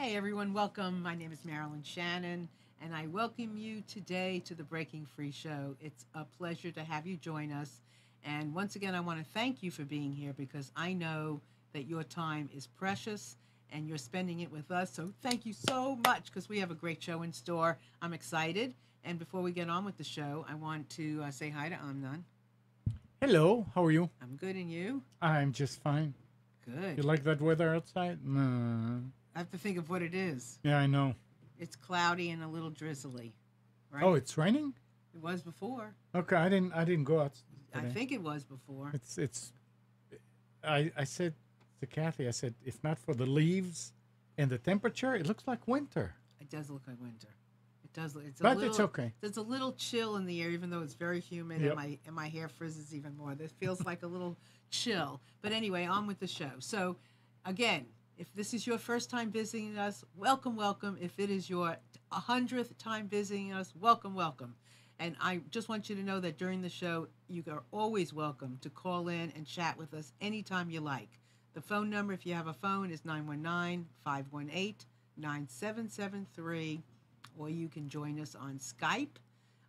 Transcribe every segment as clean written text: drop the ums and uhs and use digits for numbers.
Hey everyone, welcome. My name is Marilyn Shannon, and I welcome you today to the Breaking Free Show. It's a pleasure to have you join us. And once again, I want to thank you for being here because I know that your time is precious and you're spending it with us. So thank you so much because we have a great show in store. I'm excited. And before we get on with the show, I want to say hi to Amnon. Hello, how are you? I'm good, and you? I'm just fine. You Good. like that weather outside? No. I have to think of what it is. Yeah, I know. It's cloudy and a little drizzly, Oh, right? it's raining? It was before. Okay, I didn't go out I today. think it was before. It's I said to Kathy, I said, if not for the leaves and the temperature, it looks like winter. It does look like winter. It does. It's a But it's little. okay. There's a little chill in the air, even though it's very humid, and Yep. my hair frizzes even more. This feels like a little chill. But anyway, on with the show. So, again, if this is your first time visiting us, welcome, welcome. If it is your 100th time visiting us, welcome, welcome. And I just want you to know that during the show, you are always welcome to call in and chat with us anytime you like. The phone number, if you have a phone, is 919-518-9773, or you can join us on Skype,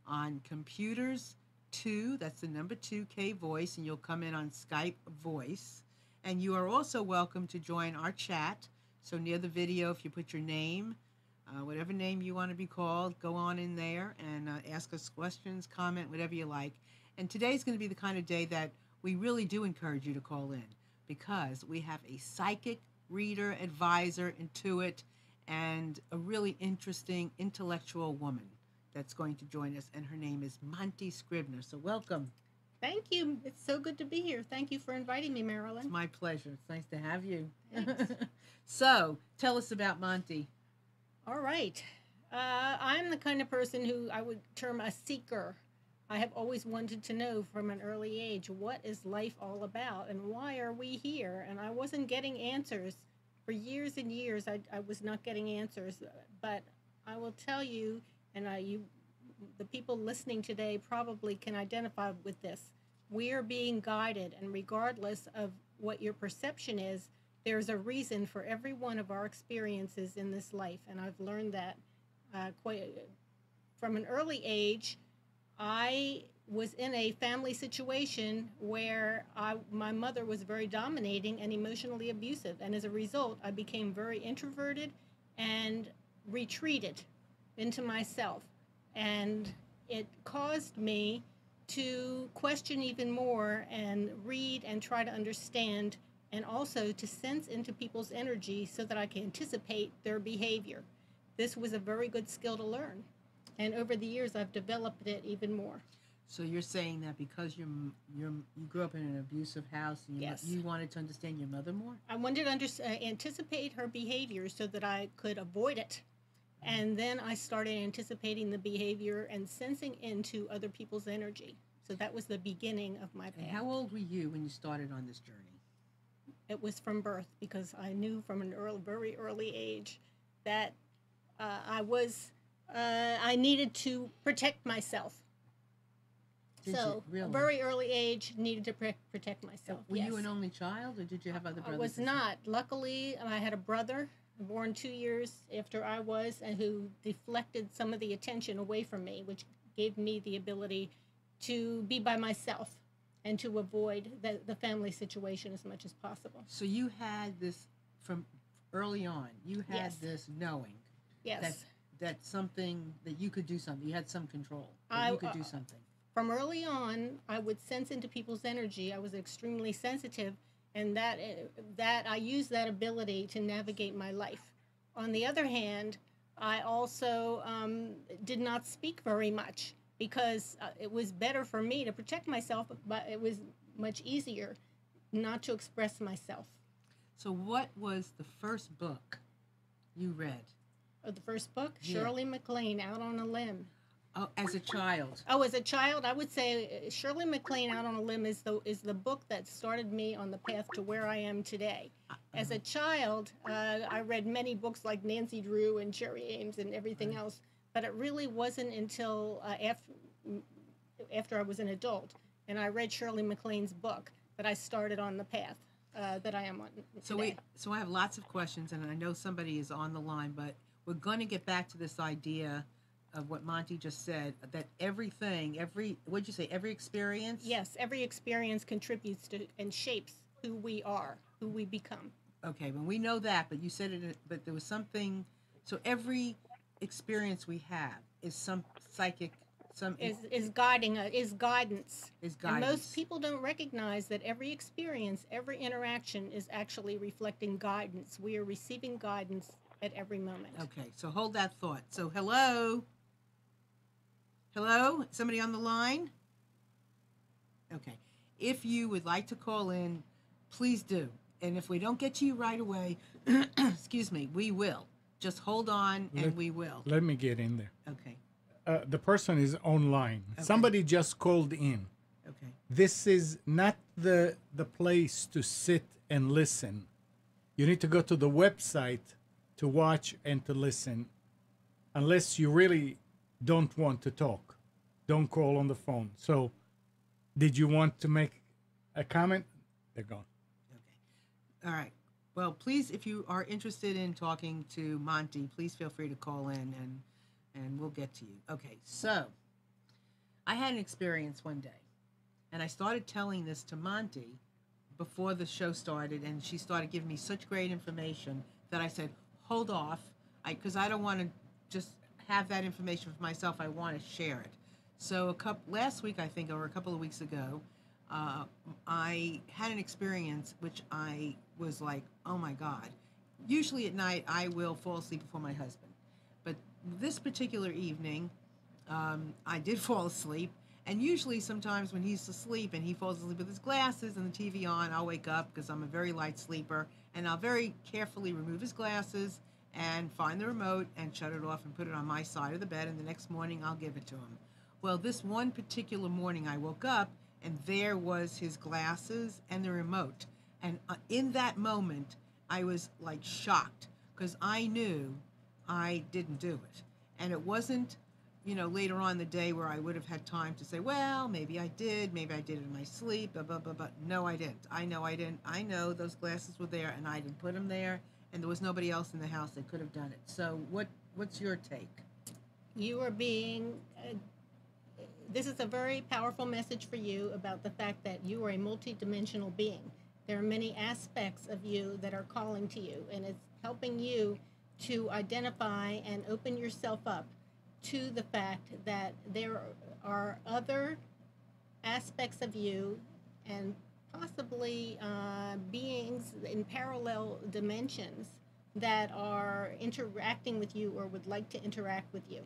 on computers 2, that's the number 2, K Voice, and you'll come in on Skype Voice. And you are also welcome to join our chat. So near the video, if you put your name, whatever name you want to be called, go on in there and ask us questions, comment, whatever you like. And today's going to be the kind of day that we really do encourage you to call in because we have a psychic, reader, advisor, intuit, and a really interesting intellectual woman that's going to join us. And her name is Monti Scribner. So welcome. Thank you. It's so good to be here. Thank you for inviting me, It's Marilyn. my pleasure. It's nice to have you. Thanks. So tell us about Monty. All right. I'm the kind of person who I would term a seeker. I have always wanted to know from an early age, what is life all about and why are we here? And I wasn't getting answers. For years and years, I was not getting answers. But I will tell you, and the people listening today probably can identify with this. We are being guided, and regardless of what your perception is, there's a reason for every one of our experiences in this life. And I've learned that quite from an early age. I was in a family situation where my mother was very dominating and emotionally abusive. And as a result, I became very introverted and retreated into myself. And it caused me to question even more and read and try to understand and also to sense into people's energy so that I can anticipate their behavior. This was a very good skill to learn. And over the years, I've developed it even more. So you're saying that because you grew up in an abusive house and Yes. you wanted to understand your mother more? I wanted to anticipate her behavior so that I could avoid it. And then I started anticipating the behavior and sensing into other people's energy. So that was the beginning of my And path. how old were you when you started on this journey? It was from birth because I knew from an very early age that I needed to protect myself. Did So, you really? a very early age, needed to protect myself. Were yes. you an only child, or did you have other I brothers? was and not. Luckily, I had a brother born 2 years after I was, and who deflected some of the attention away from me, which gave me the ability to be by myself and to avoid the family situation as much as possible. So you had this from early on. You had Yes. this knowing Yes. that something that you could do something. You had some control. That I- you could do something. From early on, I would sense into people's energy. I was extremely sensitive, and that I used that ability to navigate my life. On the other hand, I also did not speak very much because it was better for me to protect myself, but it was much easier not to express myself. So what was the first book you read? The first book, Yeah. Shirley MacLaine, Out on a Limb. Oh, as a child. Oh, as a child, I would say Shirley MacLaine, Out on a Limb is the book that started me on the path to where I am today. As a child, I read many books like Nancy Drew and Cherry Ames and everything else, but it really wasn't until after I was an adult and I read Shirley MacLaine's book that I started on the path. that I am on So today. I have lots of questions, and I know somebody is on the line, but we're going to get back to this idea of what Monty just said, that everything, what'd you say, every experience? Yes, every experience contributes to and shapes who we are, who we become. Okay, well, we know that, but you said it, but there was something, so every experience we have is some psychic, Is guiding is guidance. is And guidance. most people don't recognize that every experience, every interaction is actually reflecting guidance. We are receiving guidance at every moment. Okay, so hold that thought. So hello? Hello? Somebody on the line? Okay. If you would like to call in, please do. And if we don't get to you right away, excuse me, we will. Just hold on and we will. Let me get in there. Okay. The person is online. Okay. Somebody just called in. Okay. This is not the place to sit and listen. You need to go to the website to watch and to listen. Unless you really don't want to talk, don't call on the phone. So, did you want to make a comment? They're gone. Okay. All right. Well, please, if you are interested in talking to Monty, please feel free to call in and we'll get to you. Okay. So, I had an experience one day, and I started telling this to Monty before the show started, and she started giving me such great information that I said, hold off, because I don't want to just have that information for myself. I want to share it. So last week, I think, or a couple of weeks ago, I had an experience which I was like, oh my God. Usually at night, I will fall asleep before my husband. But this particular evening, I did fall asleep. And usually sometimes when he's asleep and he falls asleep with his glasses and the TV on, I'll wake up because I'm a very light sleeper. And I'll very carefully remove his glasses and find the remote and shut it off and put it on my side of the bed. And the next morning, I'll give it to him. Well, this one particular morning, I woke up and there was his glasses and the remote. And in that moment, I was like shocked because I knew I didn't do it. And it wasn't, later on in the day where I would have had time to say, well, maybe I did it in my sleep, blah, blah, blah, blah. No, I didn't. I know I didn't. I know those glasses were there and I didn't put them there. And there was nobody else in the house that could have done it. So what's your take? You are being, this is a very powerful message for you about the fact that you are a multidimensional being. There are many aspects of you that are calling to you, and it's helping you to identify and open yourself up to the fact that there are other aspects of you and possibly beings in parallel dimensions that are interacting with you or would like to interact with you.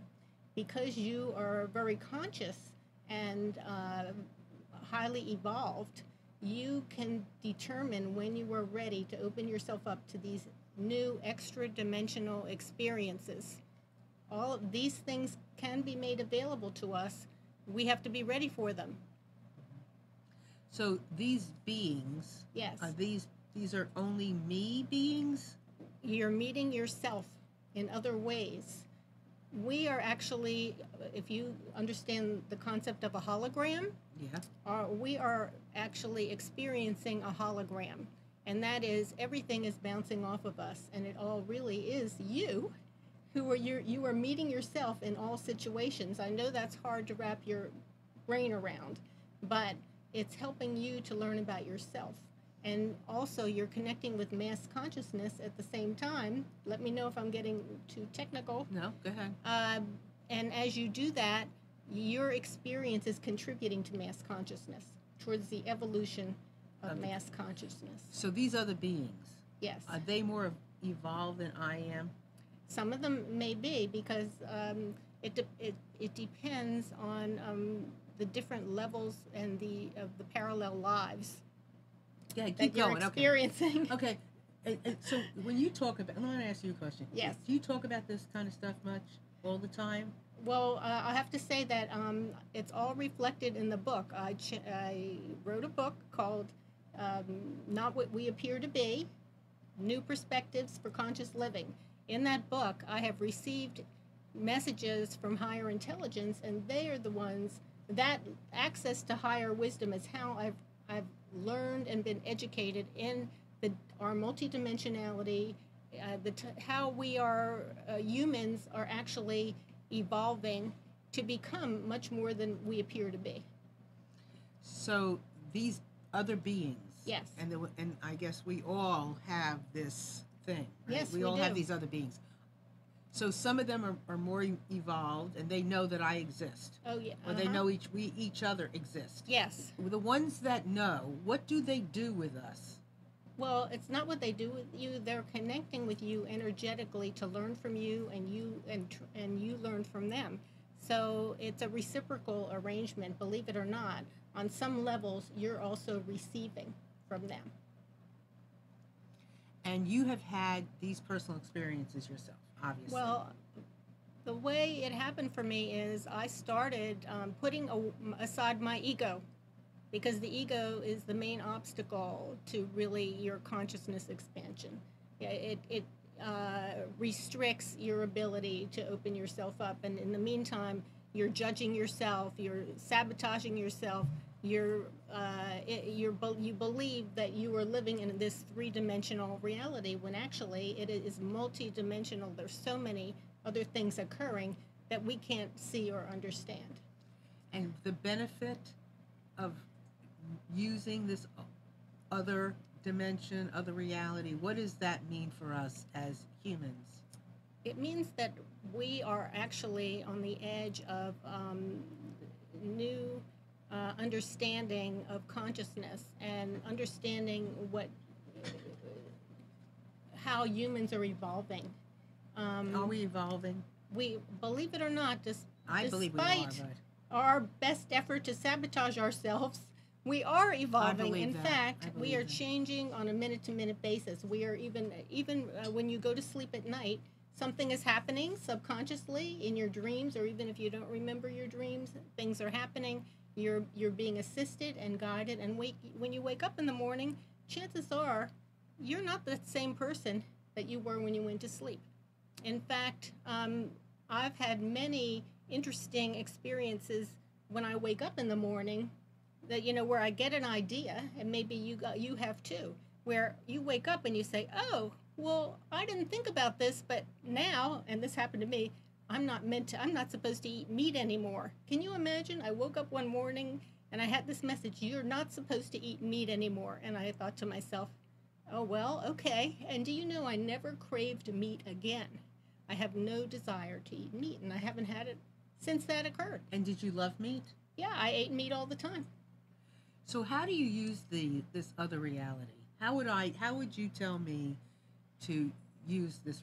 Because you are very conscious and highly evolved, you can determine when you are ready to open yourself up to these new extra dimensional experiences. All of these things can be made available to us. We have to be ready for them. So these beings, Yes. These are only me beings? You're meeting yourself in other ways. We are actually, if you understand the concept of a hologram, Yeah. we are actually experiencing a hologram. And that is, everything is bouncing off of us, and it all really is you. You are meeting yourself in all situations. I know that's hard to wrap your brain around, but it's helping you to learn about yourself. And also, you're connecting with mass consciousness at the same time. Let me know if I'm getting too technical. No, go ahead. And as you do that, your experience is contributing to mass consciousness, towards the evolution of mass consciousness. So these other beings, Yes. are they more evolved than I am? Some of them may be, because it depends on the different levels and of the parallel lives Yeah, that keep you're going. experiencing. Okay. So when you talk about, let me ask you a question. Yes. Do you talk about this kind of stuff much, all the time? Well, I have to say that it's all reflected in the book. I wrote a book called Not What We Appear to Be, New Perspectives for Conscious Living. In that book, I have received messages from higher intelligence, and they are the ones that access to higher wisdom is how I've learned and been educated in our multidimensionality, how we are humans are actually evolving to become much more than we appear to be. So these other beings. Yes. And I guess we all have this thing. Right? Yes, we we all do. have these other beings. So some of them are more evolved, and they know that I exist. Oh yeah. Or they know we each other exist. Yes. The ones that know, what do they do with us? Well, it's not what they do with you. They're connecting with you energetically to learn from you, and you learn from them. So it's a reciprocal arrangement. Believe it or not, on some levels, you're also receiving from them. And you have had these personal experiences yourself, obviously. Well, the way it happened for me is I started putting aside my ego, because the ego is the main obstacle to really your consciousness expansion. Yeah, it restricts your ability to open yourself up, and in the meantime, you're judging yourself, you're sabotaging yourself, you believe that you are living in this three-dimensional reality when actually it is multi-dimensional. There's so many other things occurring that we can't see or understand. And the benefit of using this other dimension, other reality, what does that mean for us as humans? It means that we are actually on the edge of new understanding of consciousness and understanding how humans are evolving. Are we evolving? We, believe it or not, I believe we are, despite our best effort to sabotage ourselves, we are evolving. In fact, we are changing on a minute-to-minute basis. We are even when you go to sleep at night, something is happening subconsciously in your dreams, or even if you don't remember your dreams, things are happening. You're being assisted and guided, and when you wake up in the morning, chances are you're not the same person that you were when you went to sleep. In fact, I've had many interesting experiences when I wake up in the morning that, where I get an idea, and maybe you have too, where you wake up and you say, oh, well, I didn't think about this, but now, and this happened to me, I'm not supposed to eat meat anymore. Can you imagine? I woke up one morning and I had this message, you're not supposed to eat meat anymore. And I thought to myself, oh, well, okay. And do you know, I never craved meat again. I have no desire to eat meat, and I haven't had it since that occurred. And did you love meat? Yeah, I ate meat all the time. So how do you use this other reality? How would you tell me to use this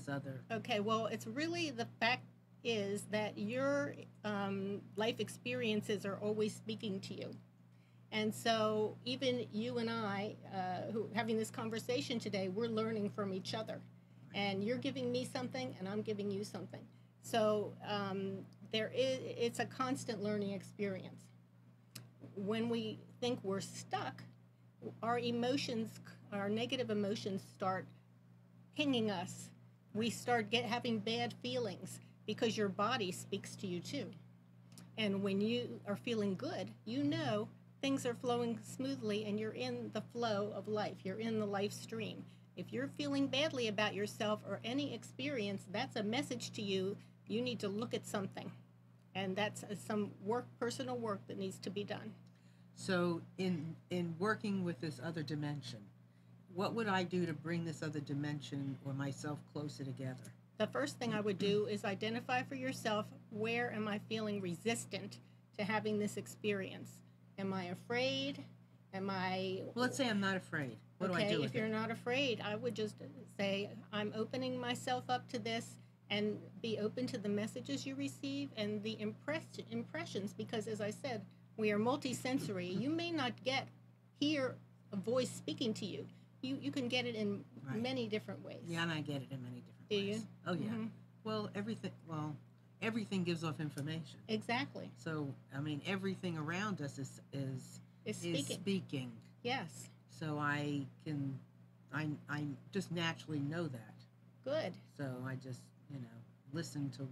other? Okay, well, it's really, the fact is that your life experiences are always speaking to you. And so even you and I, who having this conversation today, we're learning from each other. And you're giving me something, and I'm giving you something. So it's a constant learning experience. When we think we're stuck, our negative emotions start pinging us. We start having bad feelings because your body speaks to you too. And when you are feeling good, things are flowing smoothly, and you're in the flow of life. You're in the life stream. If you're feeling badly about yourself or any experience, that's a message to you. You need to look at something. And that's some personal work that needs to be done. So in working with this other dimension, what would I do to bring this other dimension or myself closer together? The first thing I would do is identify for yourself, where am I feeling resistant to having this experience? Am I afraid? Well, let's say I'm not afraid. What do I do with it? If you're not afraid, I would just say, I'm opening myself up to this, and be open to the messages you receive and the impressions, because as I said, we are multisensory. You may not hear a voice speaking to you. You can get it in many different ways. Yeah, and I get it in many different ways. Do you? Oh, yeah. Mm-hmm. Well, everything gives off information. Exactly. So, I mean, everything around us is speaking. Yes. So I just naturally know that. Good. So I just, listen to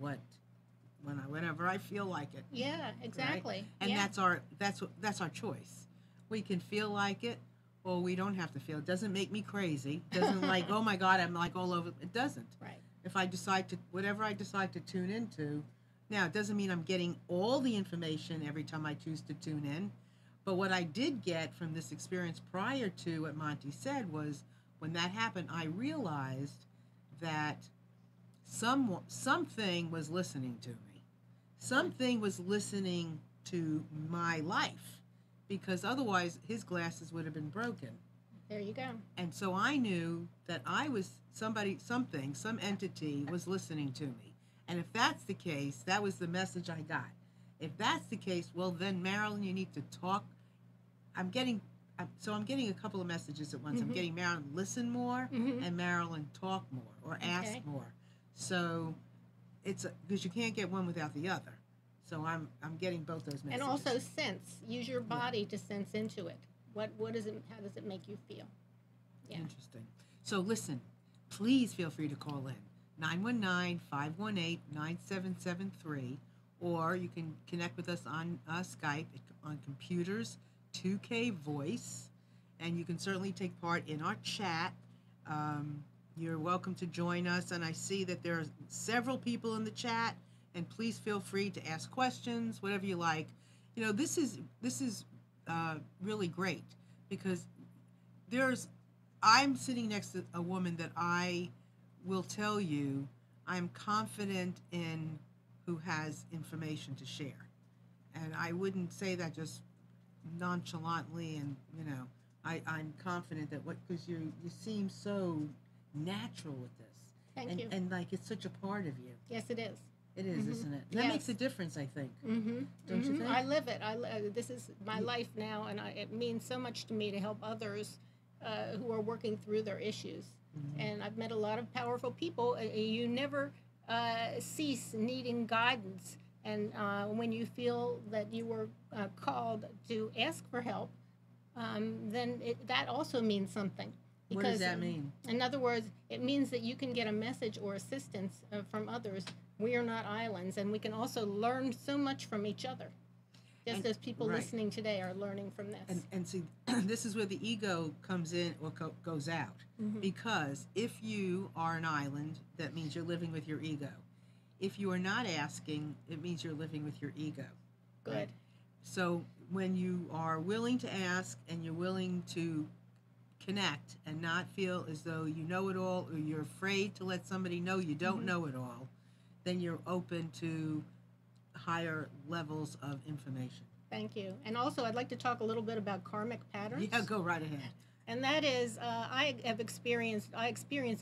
whenever I feel like it. Yeah, exactly. Right? And that's our choice. We can feel like it, Well, we don't have to feel. It doesn't make me crazy. It doesn't like, oh my God, I'm like all over. It doesn't. Right. If I decide to, whatever I decide to tune into, now it doesn't mean I'm getting all the information every time I choose to tune in. But what I did get from this experience prior to what Monty said was when that happened, I realized that something was listening to me. Something was listening to my life because otherwise his glasses would have been broken. There you go. And so I knew that I was somebody, something, some entity was listening to me. And if that's the case, that was the message I got. If that's the case, well, then, Marilyn, you need to talk. I'm getting a couple of messages at once. I'm getting Marilyn listen more and Marilyn talk more or ask more. So it's because you can't get one without the other. So I'm getting both those messages. And also sense. Use your body to sense into it. What is it? How does it make you feel? Yeah. Interesting. So listen, please feel free to call in 919-518-9773, or you can connect with us on Skype on Computers 2K Voice, and you can certainly take part in our chat. You're welcome to join us, and I see that there are several people in the chat, and please feel free to ask questions, whatever you like. You know, this is really great because I'm sitting next to a woman that I will tell you I'm confident in, who has information to share. And I wouldn't say that just nonchalantly, and I'm confident that because you seem so natural with this. Thank you. And like it's such a part of you. Yes, it is. It is, isn't it? That makes a difference, I think. Don't you think? I live it. This is my life now, and it means so much to me to help others who are working through their issues. And I've met a lot of powerful people. You never cease needing guidance. And when you feel that you were called to ask for help, then that also means something. What does that mean? In other words, it means that you can get a message or assistance from others. We are not islands, and we can also learn so much from each other. Just as people listening today are learning from this. And see, this is where the ego comes in or goes out. Because if you are an island, that means you're living with your ego. If you are not asking, it means you're living with your ego. Good. Right? So when you are willing to ask and you're willing to connect and not feel as though you know it all, or you're afraid to let somebody know you don't know it all, then you're open to higher levels of information. Thank you. And also, I'd like to talk a little bit about karmic patterns. Yeah, go right ahead. And that is, I experienced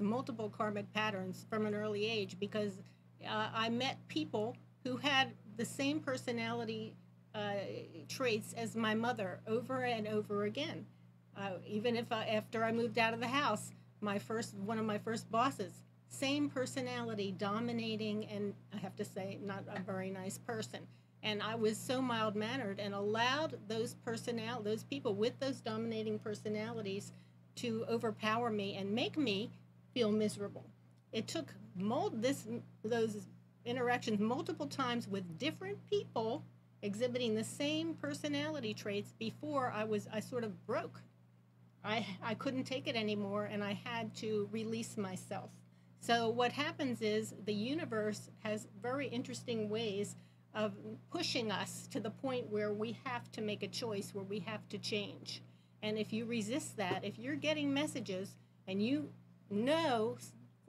multiple karmic patterns from an early age because I met people who had the same personality traits as my mother over and over again. Even if after I moved out of the house, one of my first bosses, same personality, dominating, and I have to say, not a very nice person. And I was so mild-mannered and allowed those people with those dominating personalities to overpower me and make me feel miserable. It took those interactions multiple times with different people exhibiting the same personality traits before I sort of broke. I couldn't take it anymore, and I had to release myself. So what happens is the universe has very interesting ways of pushing us to the point where we have to make a choice, where we have to change. And if you resist that, if you're getting messages and you know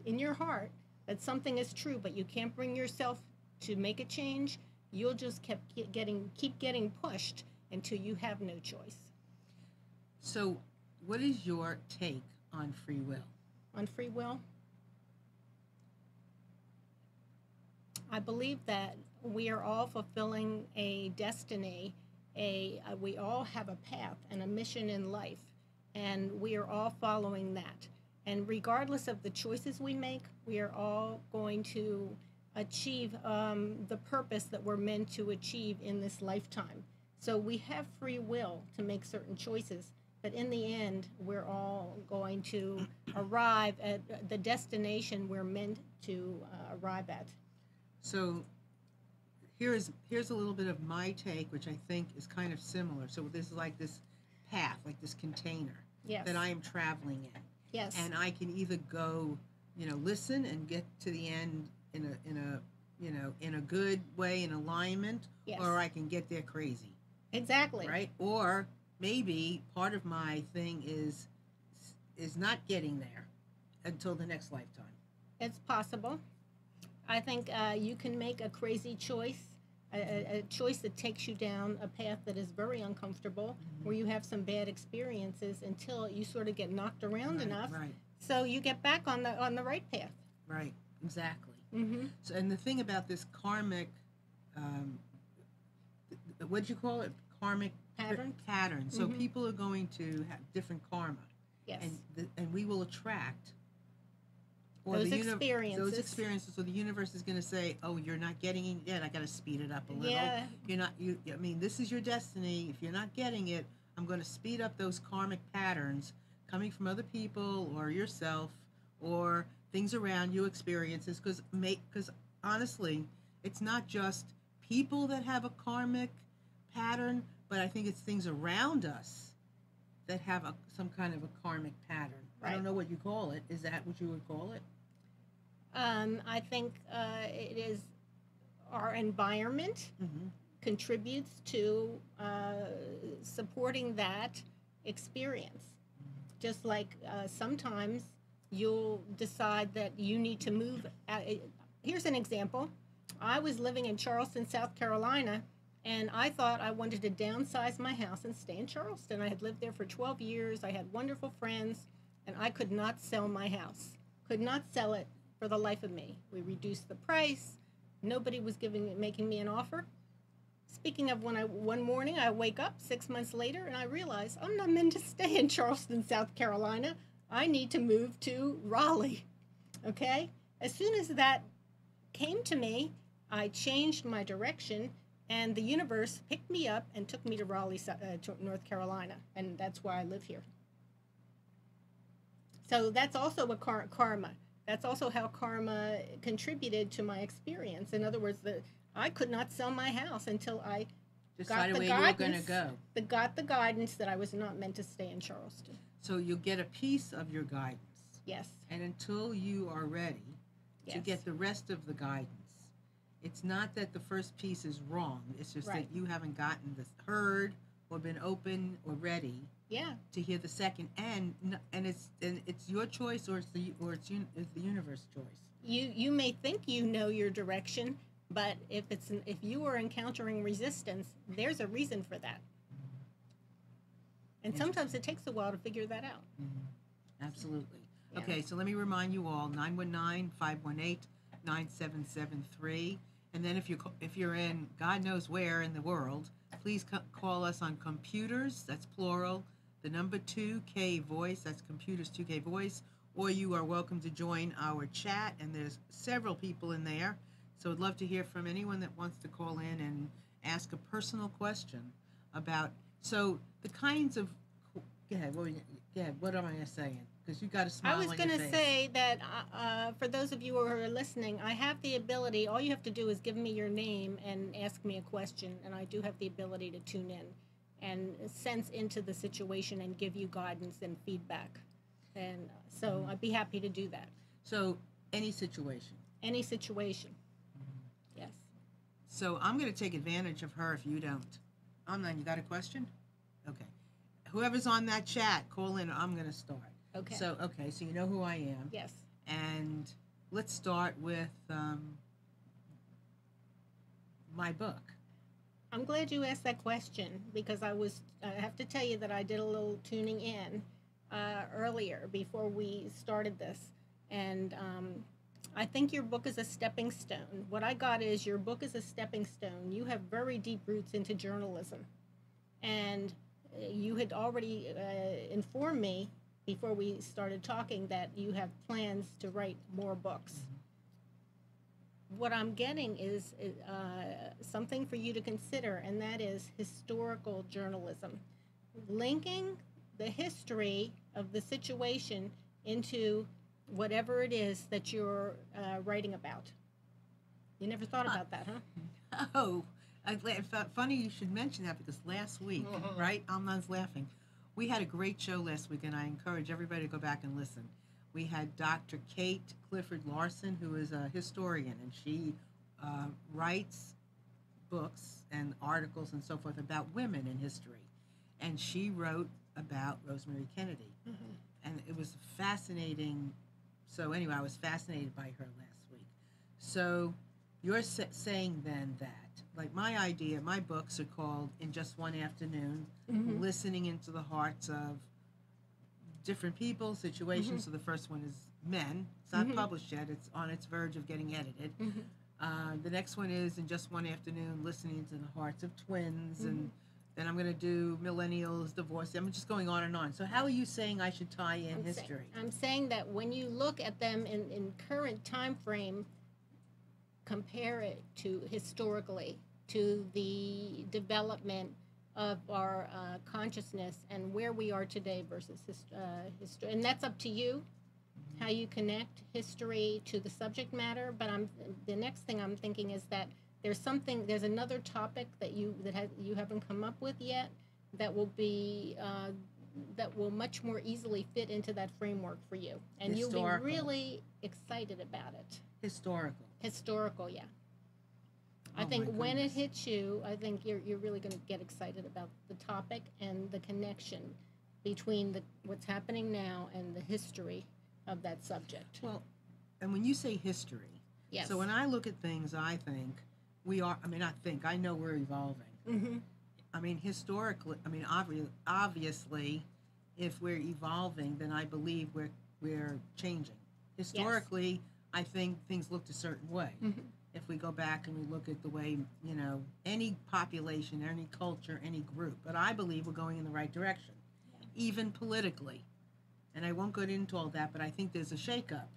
in your heart that something is true, but you can't bring yourself to make a change, you'll just keep getting pushed until you have no choice. So what is your take on free will? On free will? I believe that we are all fulfilling a destiny. We all have a path and a mission in life, and we are all following that. And regardless of the choices we make, we are all going to achieve the purpose that we're meant to achieve in this lifetime. So we have free will to make certain choices, but in the end, we're all going to arrive at the destination we're meant to arrive at. So here's a little bit of my take, which I think is kind of similar. So this is like this path, like this container. Yes. that I am traveling in. Yes. And I can either go, listen and get to the end in a good way, in alignment, Yes. or I can get there crazy, Exactly. right? Or maybe part of my thing is not getting there until the next lifetime. It's possible. I think you can make a crazy choice, a choice that takes you down a path that is very uncomfortable, where you have some bad experiences until you sort of get knocked around Right, enough, right, so you get back on the right path. right, exactly. Mm-hmm. So, and the thing about this karmic, what'd you call it? Karmic Pattern. Pattern. So Mhm. people are going to have different karma, Yes. and we will attract Those the experiences. Those experiences. So the universe is going to say, "Oh, you're not getting it yet. I got to speed it up a little. Yeah. You're not. I mean, this is your destiny. If you're not getting it, I'm going to speed up those karmic patterns coming from other people or yourself or things around you, experiences. Because honestly, it's not just people that have a karmic pattern, but I think it's things around us that have some kind of a karmic pattern. I Right. don't know what you call it. Is that what you would call it? I think it is our environment Mm-hmm. contributes to supporting that experience. Just like sometimes you'll decide that you need to move. Here's an example. I was living in Charleston, South Carolina, and I thought I wanted to downsize my house and stay in Charleston. I had lived there for 12 years. I had wonderful friends, and I could not sell my house. Could not sell it for the life of me. We reduced the price. Nobody was making me an offer. Speaking of one morning I wake up 6 months later and I realize I'm not meant to stay in Charleston, South Carolina. I need to move to Raleigh. Okay? As soon as that came to me, I changed my direction, and the universe picked me up and took me to Raleigh, North Carolina, and that's why I live here. So that's also a karma. That's also how karma contributed to my experience. In other words, I could not sell my house until I Decided got where the you were going to guidance. go. Got the guidance that I was not meant to stay in Charleston. So you'll get a piece of your guidance. Yes. And until you are ready to Yes. get the rest of the guidance, it's not that the first piece is wrong. It's just Right. that you haven't gotten this heard or been open or ready Yeah. to hear the second. And it's your choice, or it's the universe choice. You may think you know your direction, but if you are encountering resistance, there's a reason for that. And sometimes it takes a while to figure that out. Mm-hmm. Absolutely. Yeah. Okay, so let me remind you all, 919-518-9773. And then if you're in God knows where in the world, please call us on computers, that's plural, the number 2K voice, that's computers 2K voice, or you are welcome to join our chat, and there's several people in there. So I'd love to hear from anyone that wants to call in and ask a personal question about, so the kinds of, go ahead, what am I saying? Because you got a smile I was on going your to face. say that for those of you who are listening, I have the ability, all you have to do is give me your name and ask me a question, and I do have the ability to tune in and sense into the situation and give you guidance and feedback. And so I'd be happy to do that. So any situation. Any situation. Yes. So I'm going to take advantage of her if you don't. Amnon, you got a question? Okay. Whoever's on that chat, call in. I'm going to start. Okay. So you know who I am. Yes. And let's start with my book. I'm glad you asked that question because I have to tell you that I did a little tuning in earlier before we started this. And I think your book is a stepping stone. What I got is your book is a stepping stone. You have very deep roots into journalism. And you had already informed me before we started talking that you have plans to write more books. What I'm getting is something for you to consider, and that is historical journalism. Linking the history of the situation into whatever it is that you're writing about. You never thought about that, huh? Oh, funny you should mention that because last week, right? Amnon's laughing. We had a great show last week, and I encourage everybody to go back and listen. We had Dr. Kate Clifford Larson, who is a historian, and she writes books and articles and so forth about women in history. And she wrote about Rosemary Kennedy. And it was fascinating. So, anyway, I was fascinated by her last week. So, you're saying then that, like my idea, my books are called In Just One Afternoon, listening into the hearts of different people, situations. So the first one is men. It's not published yet. It's on its verge of getting edited. The next one is In Just One Afternoon, listening to the hearts of twins. And then I'm going to do millennials, divorce. I'm just going on and on. So how are you saying I should tie in history? I'm saying that when you look at them in current time frame, compare it to historically, to the development of our consciousness and where we are today versus history. And that's up to you, how you connect history to the subject matter. But the next thing I'm thinking is that there's another topic that you haven't come up with yet that will be that will much more easily fit into that framework for you, and you'll be really excited about it. Historical, yeah. I think when it hits you, I think you're really going to get excited about the topic and the connection between what's happening now and the history of that subject. Well, and when you say history, yes. So when I look at things, I think I know we're evolving. I mean, historically, obviously, if we're evolving, then I believe we're changing. Historically, I think things looked a certain way. If we go back and we look at the way, any population, any culture, any group, but I believe we're going in the right direction, even politically. And I won't go into all that, but I think there's a shakeup,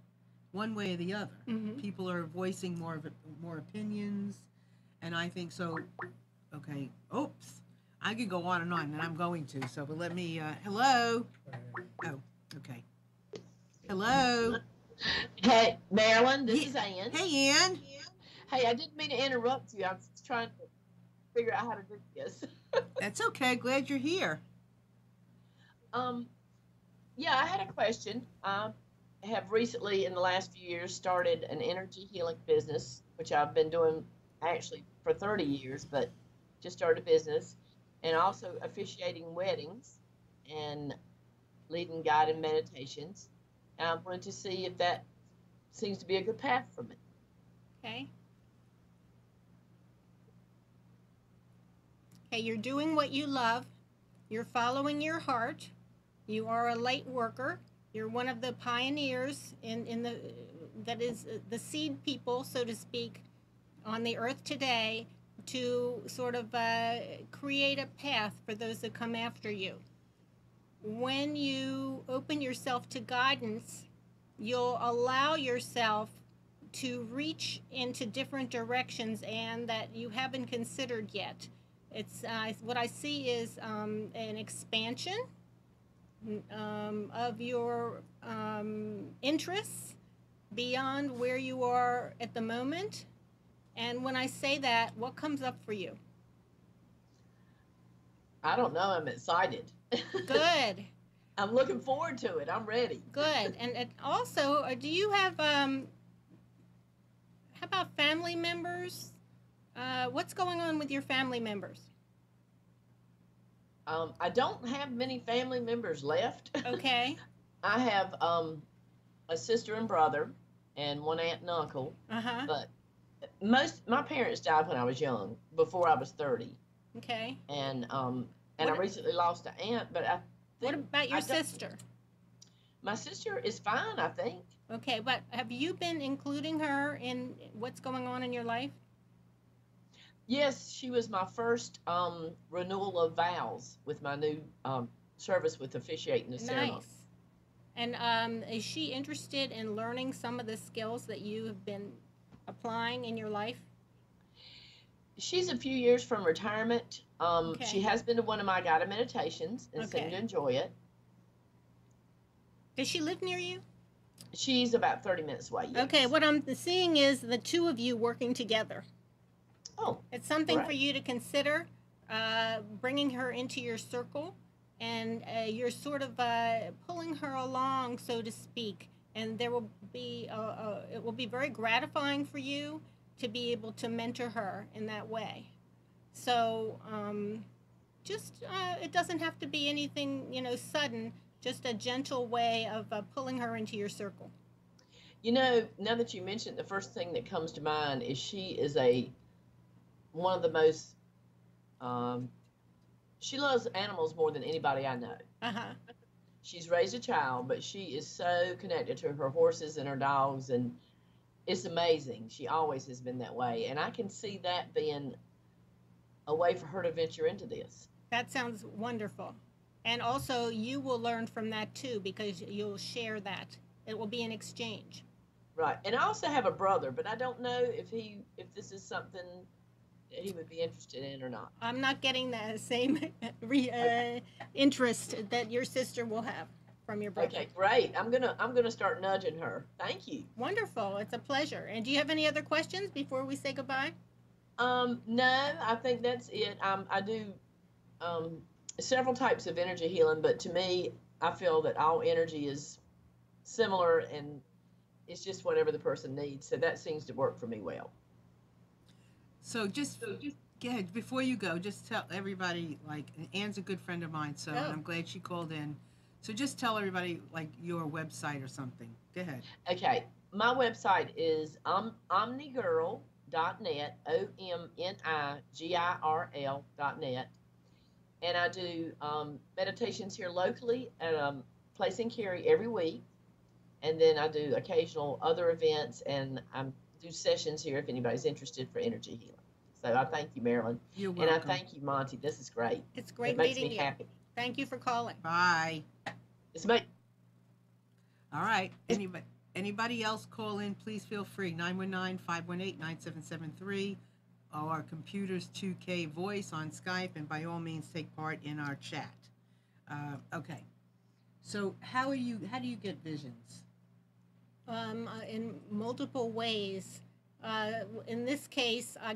one way or the other. People are voicing more opinions, and I think so. Okay, oops. I could go on, and I'm going to. So, but let me. Hello. Oh, okay. Hello. Hey, Marilyn, this is Ann. Hey, Ann. Hey, I didn't mean to interrupt you. I was trying to figure out how to do this. That's okay. Glad you're here. Yeah, I had a question. I have recently, in the last few years, started an energy healing business, which I've been doing actually for 30 years, but just started a business, and also officiating weddings and leading guided meditations. And I wanted to see if that seems to be a good path for me. Okay. Okay, you're doing what you love. You're following your heart. You are a light worker. You're one of the pioneers that is the seed people, so to speak, on the earth today to sort of create a path for those that come after you. When you open yourself to guidance, you'll allow yourself to reach into different directions and that you haven't considered yet. It's what I see is an expansion of your interests beyond where you are at the moment. And when I say that, what comes up for you? I don't know. I'm excited. Good. I'm looking forward to it. I'm ready. Good. And also, do you have, how about family members? What's going on with your family members? I don't have many family members left. Okay. I have a sister and brother and one aunt and uncle. But my parents died when I was young, before I was 30. Okay. And I recently lost an aunt, but I think... What about your sister? My sister is fine, I think. Okay, but have you been including her in what's going on in your life? Yes, she was my first renewal of vows with my new service with officiating the ceremony. Nice. And is she interested in learning some of the skills that you have been applying in your life? She's a few years from retirement. Okay. She has been to one of my guided meditations and seemed to enjoy it. Does she live near you? She's about 30 minutes away, yes. Okay, what I'm seeing is the two of you working together. Oh, it's something for you to consider, bringing her into your circle and you're sort of pulling her along, so to speak. And there will be it will be very gratifying for you to be able to mentor her in that way. So just it doesn't have to be anything sudden. Just a gentle way of pulling her into your circle. Now that you mentioned, the first thing that comes to mind is she is one of the most um, she loves animals more than anybody I know. Uh huh. She's raised a child, but she is so connected to her horses and her dogs, and it's amazing. She always has been that way, and I can see that being a way for her to venture into this. That sounds wonderful. And also, you will learn from that too because you'll share that. It will be an exchange. Right. And I also have a brother, but I don't know if this is something that he would be interested in or not. I'm not getting the same Okay. interest that your sister will have from your brother. Okay, great. I'm gonna start nudging her. Thank you. Wonderful. It's a pleasure. And do you have any other questions before we say goodbye? No, I think that's it. I do um several types of energy healing, but to me, I feel that all energy is similar and it's just whatever the person needs. So that seems to work for me well. So just go ahead before you go. Just tell everybody, like, Ann's a good friend of mine, so Oh. I'm glad she called in. So just tell everybody, like, your website or something. Go ahead. Okay, my website is omnigirl.net, OMNIGIRL.net, and I do meditations here locally at a place in Cary every week, and then I do occasional other events, and I do sessions here if anybody's interested for energy healing. So I thank you, Marilyn, You're and I welcome. thank you, Monty. This is great. It's It great makes meeting me you. happy. Thank you for calling. Bye. It's make All right. Anybody else call in, please feel free. 919-518-9773 or Computers 2K Voice on Skype, and by all means take part in our chat. Okay. So how do you get visions? In multiple ways. In this case, I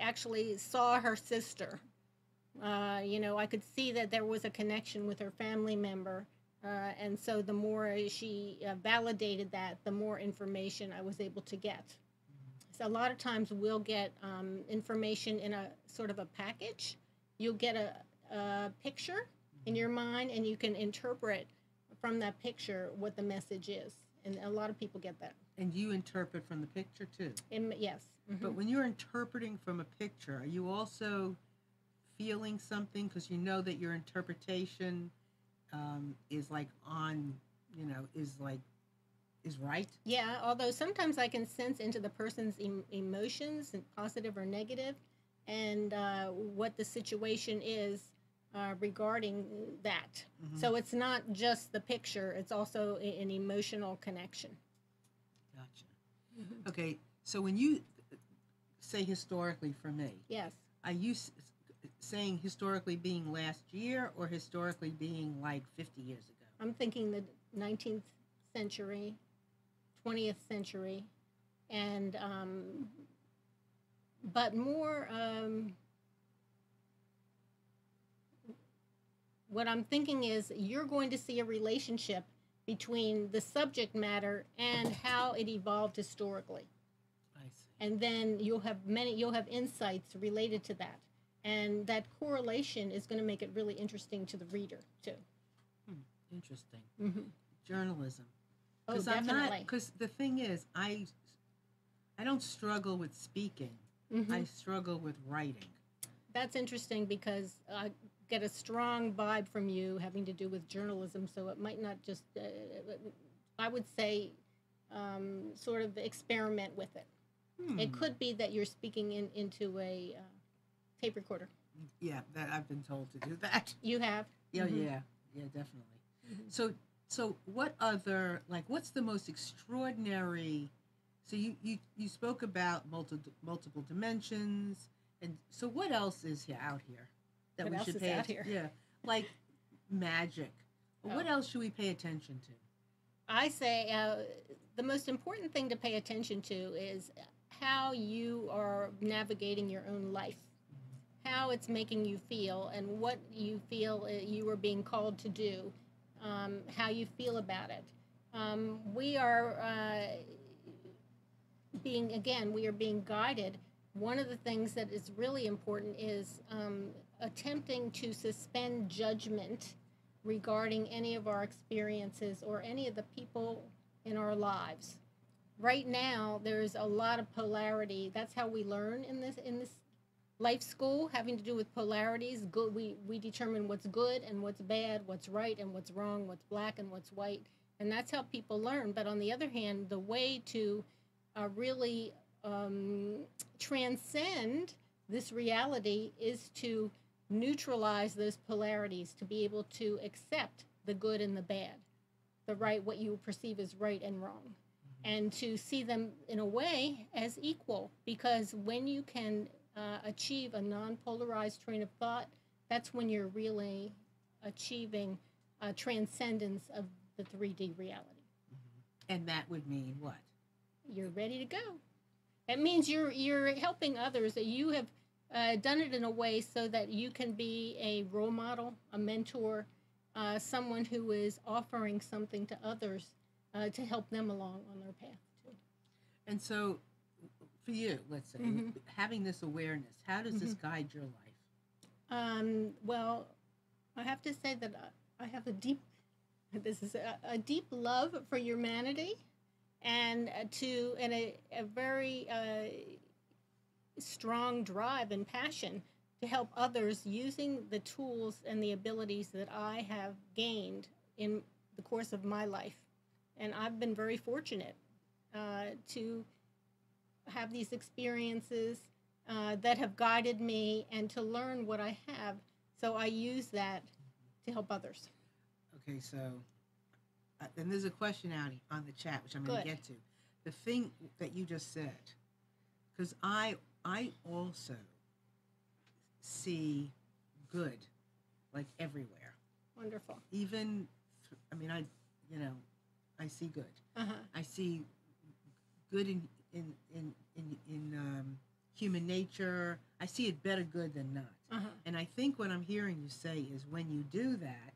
actually saw her sister. I could see that there was a connection with her family member. And so the more she validated that, the more information I was able to get. So a lot of times we'll get information in a sort of a package. You'll get a picture in your mind, and you can interpret from that picture what the message is. And a lot of people get that. And you interpret from the picture too. Yes. But when you're interpreting from a picture, are you also feeling something? Because you know that your interpretation is like is right. Yeah, although sometimes I can sense into the person's emotions, and positive or negative, and what the situation is regarding that. So it's not just the picture, it's also an emotional connection. Gotcha. Okay, so when you say historically for me, Yes. are you saying historically being last year or historically being like 50 years ago? I'm thinking the 19th century, 20th century, and but more what I'm thinking is you're going to see a relationship between the subject matter and how it evolved historically. I see. And then you'll have insights related to that. And that correlation is going to make it really interesting to the reader too. Interesting. Mm-hmm. Journalism. Oh, I'm definitely. not, because the thing is, I don't struggle with speaking. Mm-hmm. I struggle with writing. That's interesting because I get a strong vibe from you having to do with journalism. So it might not just, I would say, sort of experiment with it. It could be that you're speaking into a tape recorder. Yeah, that I've been told to do that. You have? Yeah, Mhm. yeah, definitely. So what other, like, what's the most extraordinary? So you spoke about multiple dimensions, and so what else is out here that What we else should is pay out atten- here? Yeah, like magic. What else should we pay attention to? I say the most important thing to pay attention to is how you are navigating your own life. how it's making you feel and what you feel you are being called to do, how you feel about it. We are we are being guided. One of the things that is really important is attempting to suspend judgment regarding any of our experiences or any of the people in our lives. Right now, there's a lot of polarity. That's how we learn in this life school, having to do with polarities. Good, we determine what's good and what's bad, what's right and what's wrong, what's black and what's white, and that's how people learn. But on the other hand, the way to really transcend this reality is to neutralize those polarities, to be able to accept the good and the bad, the right, what you perceive as right and wrong, and to see them in a way as equal. Because when you can achieve a non-polarized train of thought, that's when you're really achieving transcendence of the 3D reality. And that would mean what? You're ready to go. It means you're helping others. That you have done it in a way so that you can be a role model, a mentor, someone who is offering something to others to help them along on their path too. And so, for you, let's say, having this awareness, how does this guide your life? Well, I have to say that I have a deep love for humanity, and a very strong drive and passion to help others using the tools and the abilities that I have gained in the course of my life. And I've been very fortunate to have these experiences that have guided me and to learn what I have. So I use that to help others. Okay, so, and there's a question out on the chat, which I'm going to get to. The thing that you just said, because I also see good, like everywhere. Wonderful. Even, I see good. I see good in human nature. I see it better good than not. And I think what I'm hearing you say is when you do that,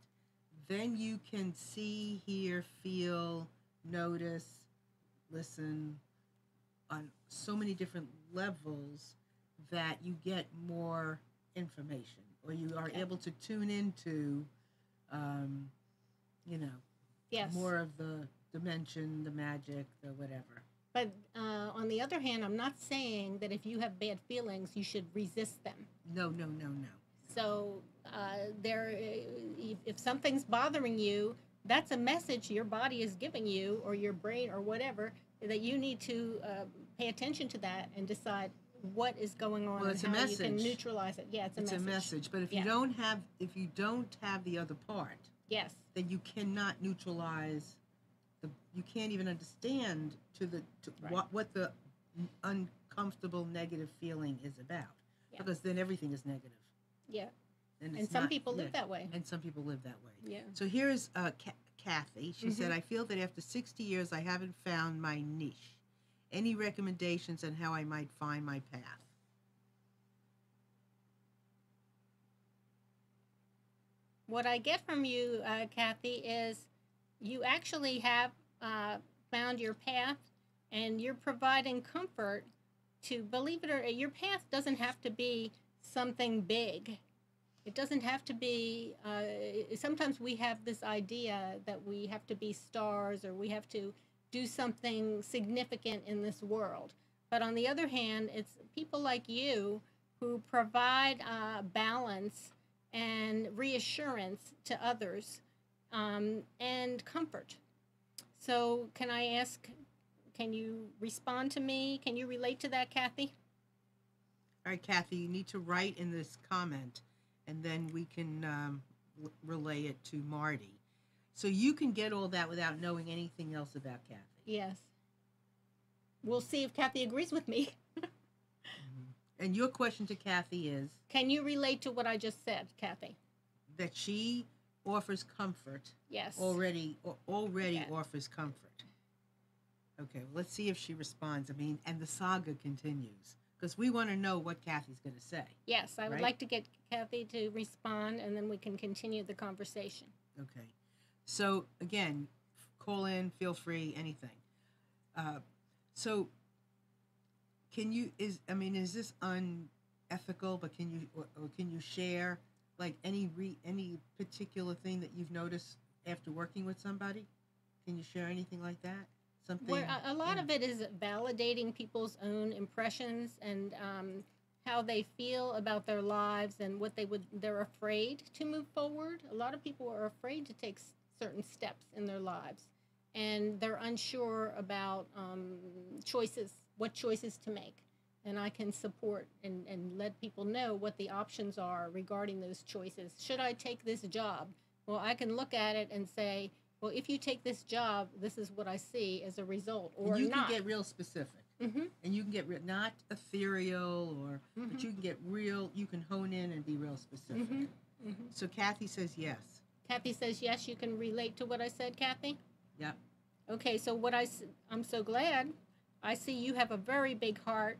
then you can see, hear, feel, notice, listen on so many different levels that you get more information, or you are able to tune into, yes, more of the dimension, the magic, the whatever. But on the other hand, I'm not saying that if you have bad feelings, you should resist them. No. So if something's bothering you, that's a message your body is giving you, or your brain, or whatever, that you need to pay attention to that and decide what is going on, well, it's and how a message. You can neutralize it. Yeah, it's a message. But if you don't have the other part, yes, then you cannot neutralize. You can't even understand what the uncomfortable negative feeling is about, because then everything is negative. Yeah. And some people live that way. And some people live that way. Yeah. So here's Kathy. She said, I feel that after 60 years, I haven't found my niche. Any recommendations on how I might find my path? What I get from you, Kathy, is you actually have found your path, and you're providing comfort to, believe it or not, your path doesn't have to be something big. It doesn't have to be, sometimes we have this idea that we have to be stars, or we have to do something significant in this world. But on the other hand, it's people like you who provide balance and reassurance to others, and comfort. So can I ask, can you respond to me? Can you relate to that, Kathy? All right, Kathy, you need to write in this comment, and then we can relay it to Marty. So you can get all that without knowing anything else about Kathy. Yes. We'll see if Kathy agrees with me. And your question to Kathy is? Can you relate to what I just said, Kathy? That she offers comfort. Yes. Already offers comfort. Okay, well, let's see if she responds. And the saga continues. because we want to know what Kathy's going to say. Yes, I would Right? like to get Kathy to respond, and then we can continue the conversation. Okay. So again, call in, feel free, anything. So can you is this unethical? But can you or can you share like any particular thing that you've noticed after working with somebody? Can you share anything like that? Something. Where a lot yeah. of it is validating people's own impressions and how they feel about their lives and what they're afraid to move forward. A lot of people are afraid to take certain steps in their lives, and they're unsure about what choices to make. And I can support and let people know what the options are regarding those choices. Should I take this job? Well, I can look at it and say, well, if you take this job, this is what I see as a result, or And you not. can get real specific. Mm-hmm. And you can get not ethereal or, Mm-hmm. but you can get real. You can hone in and be real specific. Mm-hmm. Mm-hmm. So Kathy says yes. Kathy says yes. You can relate to what I said, Kathy. Yep. Okay, so I'm so glad. I see you have a very big heart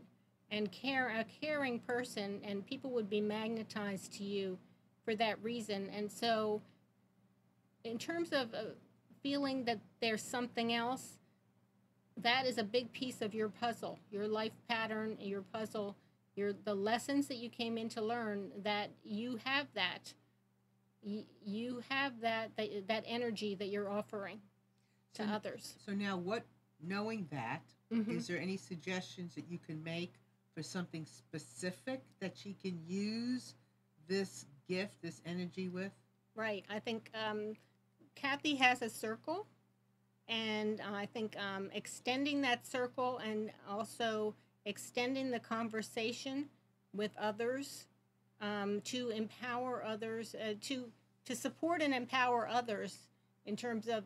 and a caring person, and people would be magnetized to you for that reason. And so, in terms of feeling that there's something else, that is a big piece of your puzzle, your life pattern, your puzzle, the lessons that you came in to learn. That you have that. You have that energy that you're offering to others. So now, knowing that, Mm-hmm. is there any suggestions that you can make for something specific that she can use this gift, this energy with? Right. I think Kathy has a circle, and I think extending that circle and also extending the conversation with others to empower others, to support and empower others in terms of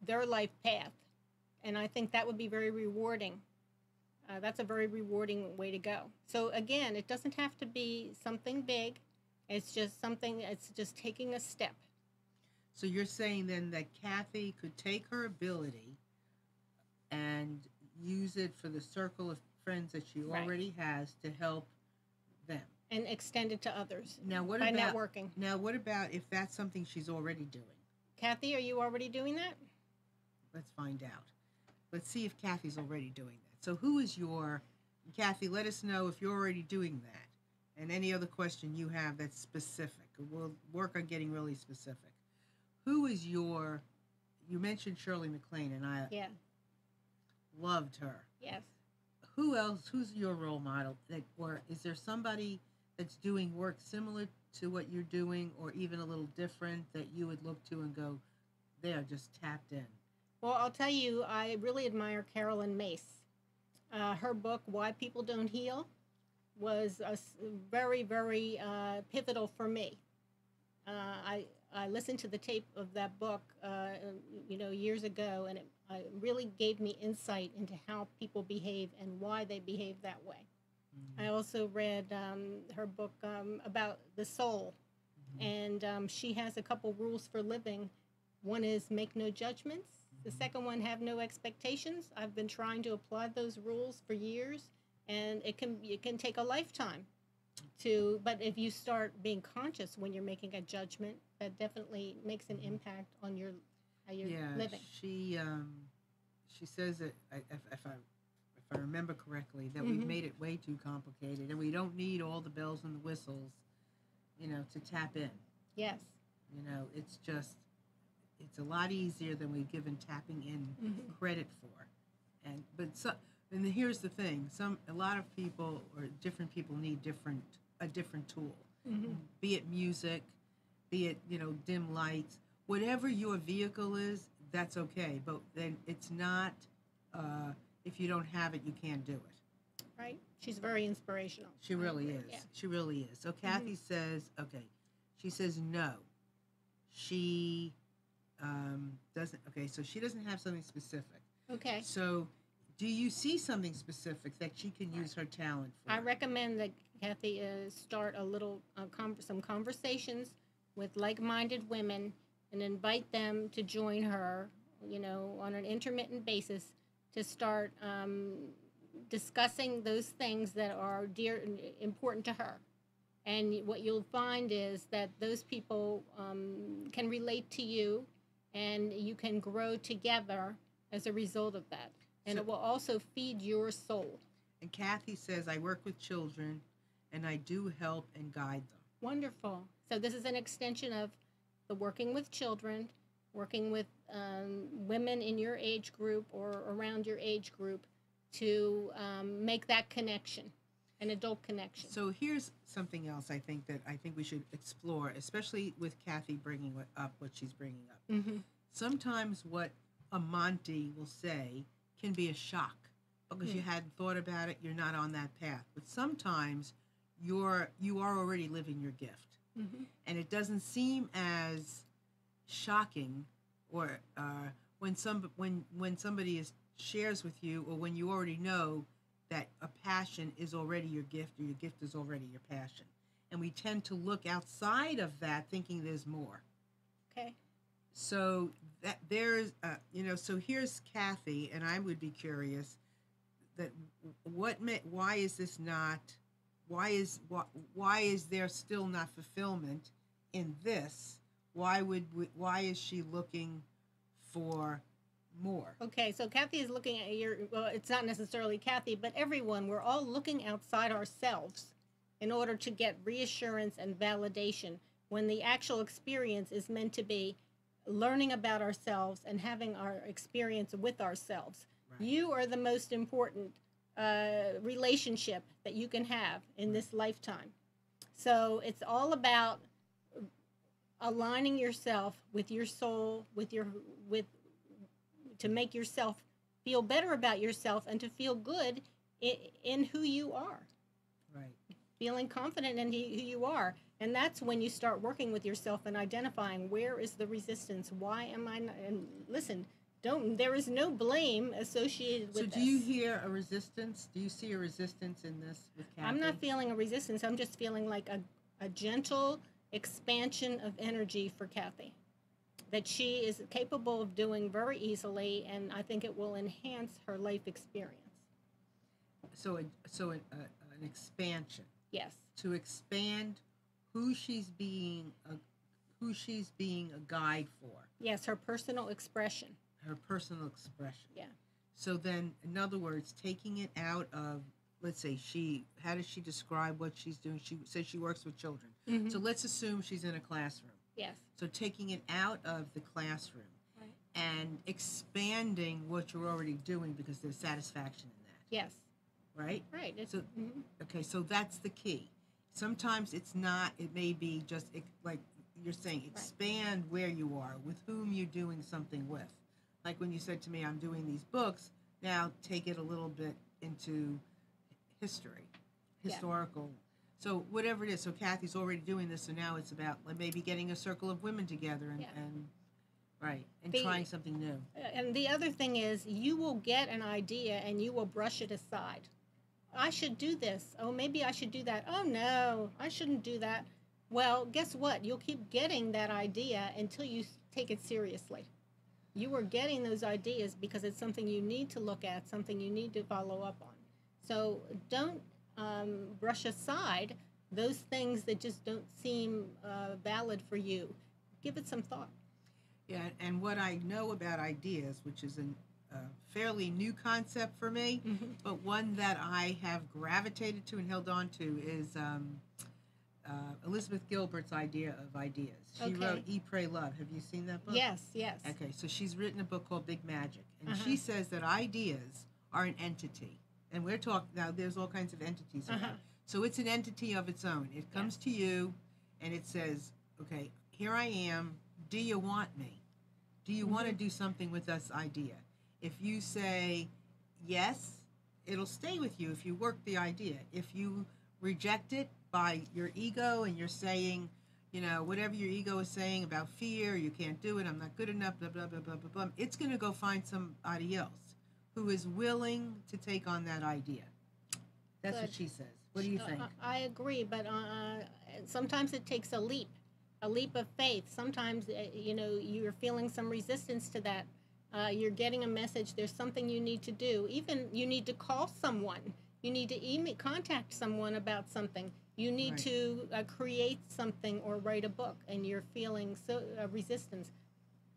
their life path. And I think that would be very rewarding. That's a very rewarding way to go. So again, it doesn't have to be something big. It's just taking a step. So you're saying then that Kathy could take her ability and use it for the circle of friends that she Right. already has to help them. And extend it to others Now, what by about networking. Now, what about if that's something she's already doing? Kathy, are you already doing that? Let's find out. Let's see if Kathy's already doing that. So who is Kathy, let us know if you're already doing that. And any other question you have that's specific. We'll work on getting really specific. Who is you mentioned Shirley MacLaine, and I Yeah. loved her. Yes. Who else, who's your role model? Or is there somebody that's doing work similar to what you're doing or even a little different that you would look to and go, they're just tapped in? Well, I'll tell you, I really admire Carolyn Mace. Her book, Why People Don't Heal, was very, very pivotal for me. I listened to the tape of that book, years ago, and it really gave me insight into how people behave and why they behave that way. Mm-hmm. I also read her book about the soul, Mm-hmm. and she has a couple rules for living. One is make no judgments. The second one, have no expectations. I've been trying to apply those rules for years, and it can take a lifetime but if you start being conscious when you're making a judgment, that definitely makes an impact on how you're living. She says that if I remember correctly, that we've made it way too complicated, and we don't need all the bells and the whistles, to tap in. Yes. It's a lot easier than we've given tapping in credit for. And here's the thing: a lot of people or different people need a different tool. Mm-hmm. Be it music, be it dim lights, whatever your vehicle is, that's okay. But then it's not. If you don't have it, you can't do it. Right. She's very inspirational. She really is. Yeah. She really is. So Kathy says, okay. She says no. She doesn't. Okay, so she doesn't have something specific. Okay. So, do you see something specific that she can use her talent for? I recommend that Kathy start some conversations with like-minded women and invite them to join her, on an intermittent basis to start discussing those things that are dear and important to her. And what you'll find is that those people can relate to you, and you can grow together as a result of that. And So- it will also feed your soul. And Kathy says, I work with children and I do help and guide them. Wonderful. So this is an extension of the working with children, working with women in your age group or around your age group to make that connection, an adult connection. So here's something else I think we should explore, especially with Kathy bringing up what she's bringing up. Mm-hmm. Sometimes what a Monty will say can be a shock because you hadn't thought about it, you're not on that path. But sometimes you are already living your gift. Mm-hmm. And it doesn't seem as shocking or when somebody shares with you, or when you already know that a passion is already your gift, or your gift is already your passion. And we tend to look outside of that thinking there's more. Okay. So that there's so here's Kathy, and I would be curious that why is this not why is there still not fulfillment in this? Why is she looking for more? Okay, so Kathy is looking at well, it's not necessarily Kathy, but everyone, we're all looking outside ourselves in order to get reassurance and validation when the actual experience is meant to be learning about ourselves and having our experience with ourselves. Right. You are the most important relationship that you can have in this lifetime. So it's all about aligning yourself with your soul, to make yourself feel better about yourself and to feel good in who you are. Right. Feeling confident in who you are. And that's when you start working with yourself and identifying where is the resistance? Why am I not? And listen, there is no blame associated with this. So do you hear a resistance? Do you see a resistance in this with Kathy? I'm not feeling a resistance. I'm just feeling like a gentle expansion of energy for Kathy that she is capable of doing very easily, and I think it will enhance her life experience. So an expansion. Yes. To expand who she's being a guide for. Yes, her personal expression. Her personal expression. Yeah. So then, in other words, taking it out of, let's say, how does she describe what she's doing? She says she works with children. Mm-hmm. So let's assume she's in a classroom. Yes. So taking it out of the classroom Right. and expanding what you're already doing because there's satisfaction in that. Yes. Right? Right. So, mm-hmm. okay, so that's the key. Sometimes it's not, it may be just like you're saying, expand where you are, with whom you're doing something with. Like when you said to me, I'm doing these books, now take it a little bit into historical. So whatever it is, so Kathy's already doing this, so now it's about like maybe getting a circle of women together and trying something new. And the other thing is, you will get an idea and you will brush it aside. I should do this. Oh, maybe I should do that. Oh, no, I shouldn't do that. Well, guess what? You'll keep getting that idea until you take it seriously. You are getting those ideas because it's something you need to look at, something you need to follow up on. So don't brush aside those things that just don't seem valid for you. Give it some thought. Yeah, and what I know about ideas, which is a fairly new concept for me, but one that I have gravitated to and held on to is Elizabeth Gilbert's idea of ideas. She wrote Eat, Pray, Love. Have you seen that book? Yes. Okay, so she's written a book called Big Magic, and she says that ideas are an entity. And we're talking, now there's all kinds of entities around. So it's an entity of its own. It comes to you, and it says, okay, here I am. Do you want me? Do you want to do something with this idea? If you say yes, it'll stay with you if you work the idea. If you reject it by your ego and you're saying, whatever your ego is saying about fear, you can't do it, I'm not good enough, blah, blah, blah, blah, blah, blah, it's going to go find somebody else who is willing to take on that idea. That's what she says. What do you think? I agree, but sometimes it takes a leap of faith. Sometimes, you're feeling some resistance to that. you're getting a message, there's something you need to do. Even you need to call someone. You need to contact someone about something. You need Right. to create something or write a book, and you're feeling so resistance.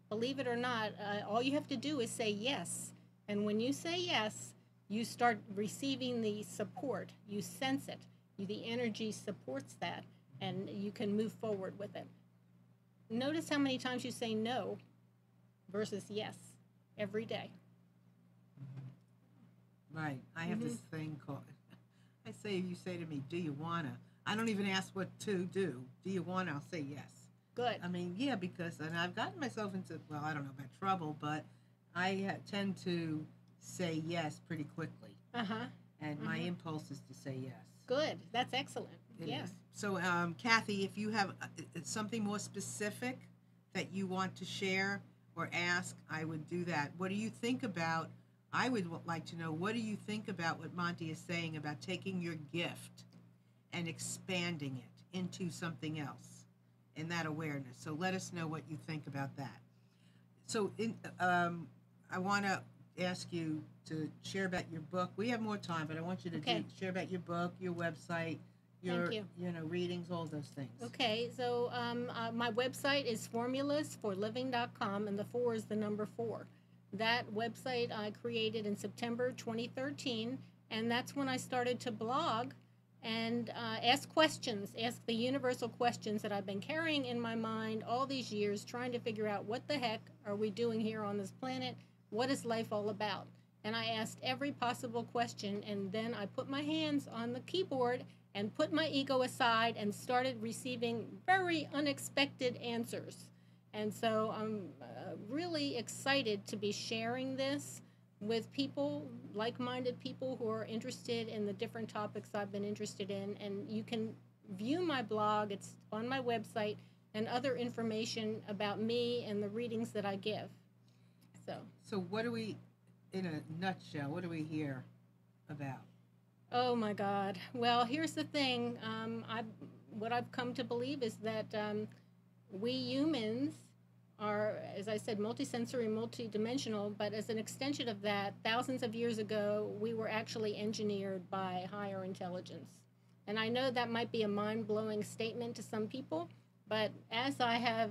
Believe it or not, all you have to do is say yes. And when you say yes, you start receiving the support. You sense it. The energy supports that, and you can move forward with it. Notice how many times you say no versus yes every day. Right. I have this thing called, you say to me, do you wanna? I don't even ask what to do. Do you wanna? I'll say yes. Good. I mean, yeah, because, and I've gotten myself into, well, I don't know about trouble, but I tend to say yes pretty quickly. Uh-huh. And my impulse is to say yes. Good. That's excellent. It Yes. is. So, Kathy, if you have something more specific that you want to share or ask, I would do that. What do you think about? I would like to know, what do you think about what Monti is saying about taking your gift and expanding it into something else and that awareness? So let us know what you think about that. So I want to ask you to share about your book. We have more time, but I want you to share about your book, your website, your Thank you. readings, all those things. Okay, so my website is formulasforliving.com, and the 4 is the number 4. That website I created in September 2013, and that's when I started to blog and ask questions, ask the universal questions that I've been carrying in my mind all these years, trying to figure out what the heck are we doing here on this planet? What is life all about? And I asked every possible question, and then I put my hands on the keyboard and put my ego aside and started receiving very unexpected answers. And so I'm really excited to be sharing this with people, like-minded people who are interested in the different topics I've been interested in. And you can view my blog, it's on my website, and other information about me and the readings that I give. So what do we, in a nutshell, what do we hear about? Oh my God. Well, here's the thing. What I've come to believe is that we humans are, as I said, multisensory, multidimensional, but as an extension of that, thousands of years ago, we were actually engineered by higher intelligence. And I know that might be a mind-blowing statement to some people, but as I have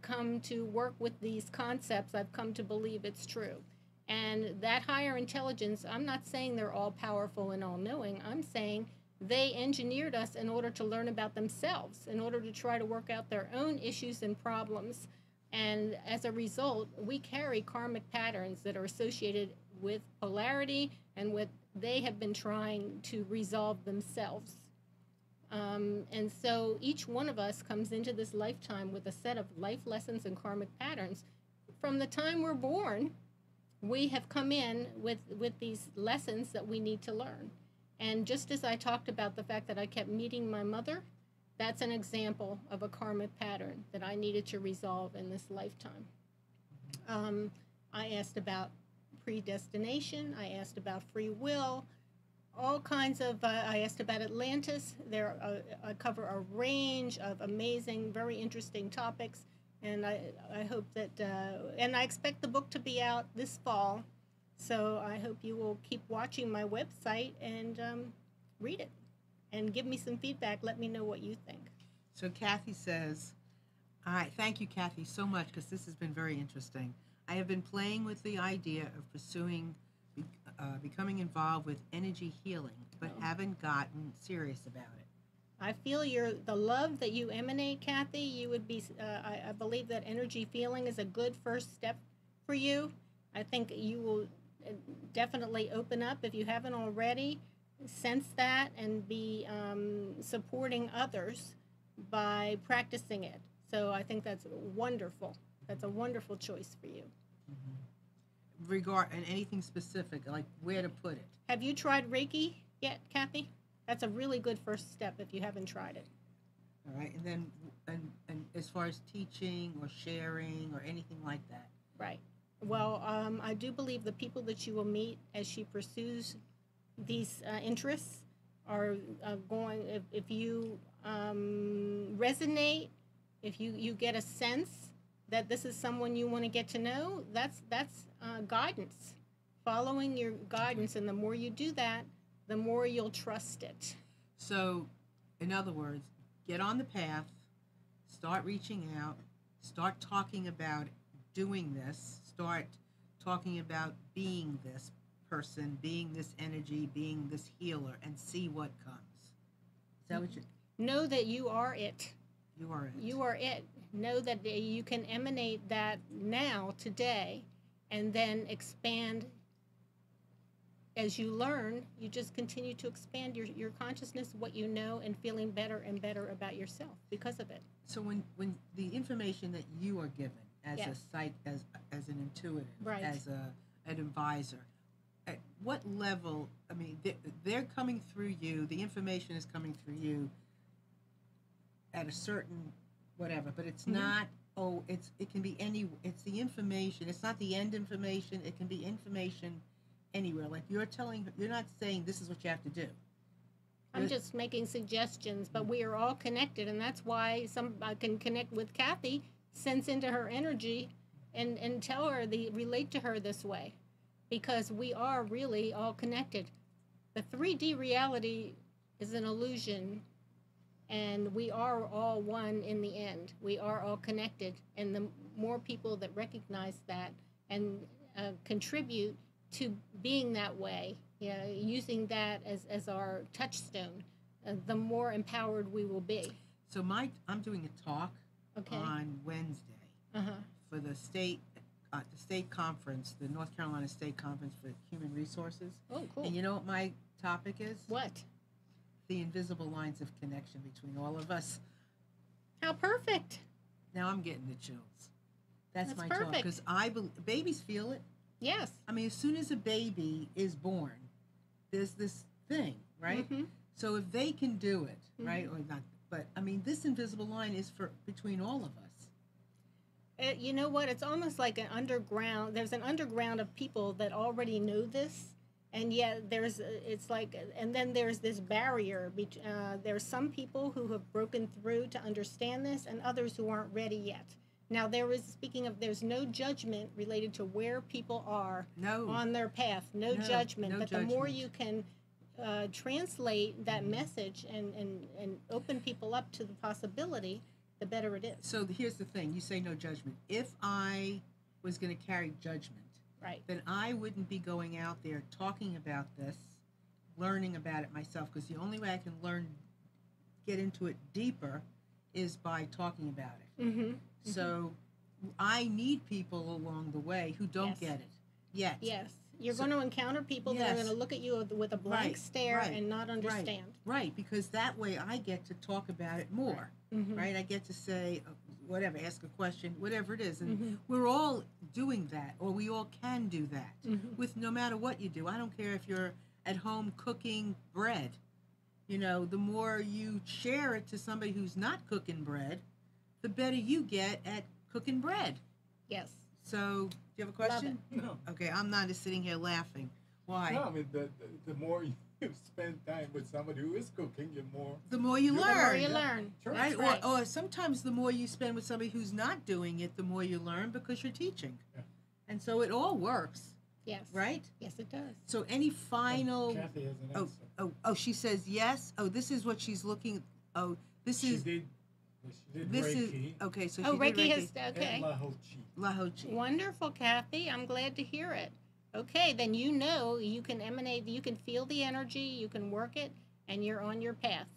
come to work with these concepts, I've come to believe it's true. And that higher intelligence, I'm not saying they're all powerful and all knowing. I'm saying they engineered us in order to learn about themselves, in order to try to work out their own issues and problems. And as a result, we carry karmic patterns that are associated with polarity and with they have been trying to resolve themselves. And so each one of us comes into this lifetime with a set of life lessons and karmic patterns. From the time we're born, we have come in with these lessons that we need to learn. And just as I talked about the fact that I kept meeting my mother, that's an example of a karmic pattern that I needed to resolve in this lifetime. I asked about predestination. I asked about free will. All kinds of, I asked about Atlantis. I cover a range of amazing, very interesting topics. And I hope that, and I expect the book to be out this fall. So I hope you will keep watching my website and read it and give me some feedback. Let me know what you think. So Kathy says, thank you, Kathy, so much, because this has been very interesting. I have been playing with the idea of pursuing becoming involved with energy healing, but haven't gotten serious about it. I feel the love that you emanate, Kathy. You would be. I believe that energy feeling is a good first step for you. I think you will definitely open up if you haven't already. Sense that and be supporting others by practicing it. So I think that's wonderful. That's a wonderful choice for you. And anything specific, like where to put it. Have you tried Reiki yet, Kathy? That's a really good first step if you haven't tried it. All right, and then and as far as teaching or sharing or anything like that. Right. Well, I do believe the people that you will meet as she pursues these interests are going, if you resonate, if you get a sense that this is someone you want to get to know, that's guidance. Following your guidance, and the more you do that, the more you'll trust it. So, in other words, get on the path, start reaching out, start talking about doing this, start talking about being this person, being this energy, being this healer, and see what comes. Is that what Know that you are it. you are? It. You are it. Know that you can emanate that now, today, and then expand. As you learn, you just continue to expand your consciousness, what you know, and feeling better and better about yourself because of it. So when the information that you are given as Yes. a psych, as an intuitive, Right. as an advisor, at what level? I mean, they're coming through you. The information is coming through you at a certain whatever, but it's not. Oh, it can be any. It's the information. It's not the end information. It can be information anywhere. Like you're not saying this is what you have to do. I'm just making suggestions, but we are all connected, and that's why I can connect with Kathy, sense into her energy, and tell her, relate to her this way, because we are really all connected. The 3D reality is an illusion, and we are all one in the end. We are all connected, and the more people that recognize that and contribute to being that way, using that as our touchstone, the more empowered we will be. So I'm doing a talk on Wednesday for the state conference, the North Carolina State Conference for Human Resources. Oh, cool. And you know what my topic is? What? The invisible lines of connection between all of us. How perfect. Now I'm getting the chills. That's my perfect. talk, because babies feel it. Yes. I mean, as soon as a baby is born, there's this thing, right? Mm-hmm. So if they can do it, right, or not, but I mean, this invisible line is for between all of us. You know what? It's almost like an underground. There's an underground of people that already know this, and yet and then there's this barrier. There's some people who have broken through to understand this, and others who aren't ready yet. Now, there's no judgment related to where people are on their path. No judgment. But the more you can translate that message and open people up to the possibility, the better it is. So here's the thing. You say no judgment. If I was going to carry judgment, right, then I wouldn't be going out there talking about this, learning about it myself, because the only way I can get into it deeper, is by talking about it. Mm-hmm. So I need people along the way who don't get it yet. Yes. You're going to encounter people that are going to look at you with a blank stare and not understand. Right, because that way I get to talk about it more, right? I get to say, whatever, ask a question, whatever it is. And we're all doing that, or we all can do that, with no matter what you do. I don't care if you're at home cooking bread. You know, the more you share it to somebody who's not cooking bread, the better you get at cooking bread. Yes. So, do you have a question? No. Okay, I'm not just sitting here laughing. Why? No, I mean, the more you spend time with somebody who is cooking, the more you The learn. more you learn. Sure. Right? Right. Or sometimes the more you spend with somebody who's not doing it, the more you learn, because you're teaching. Yeah. And so it all works, Yes. right? Yes, it does. So any final... Kathy has an answer. Oh, she says yes. Oh, this is what she's looking... Oh, this She is... did This Reiki. is... Okay, so Oh, she did Reiki Reiki. has... Okay. And Lahochi. Lahochi. Wonderful, Kathy. I'm glad to hear it. Okay, then you know you can emanate, you can feel the energy, you can work it, and you're on your path.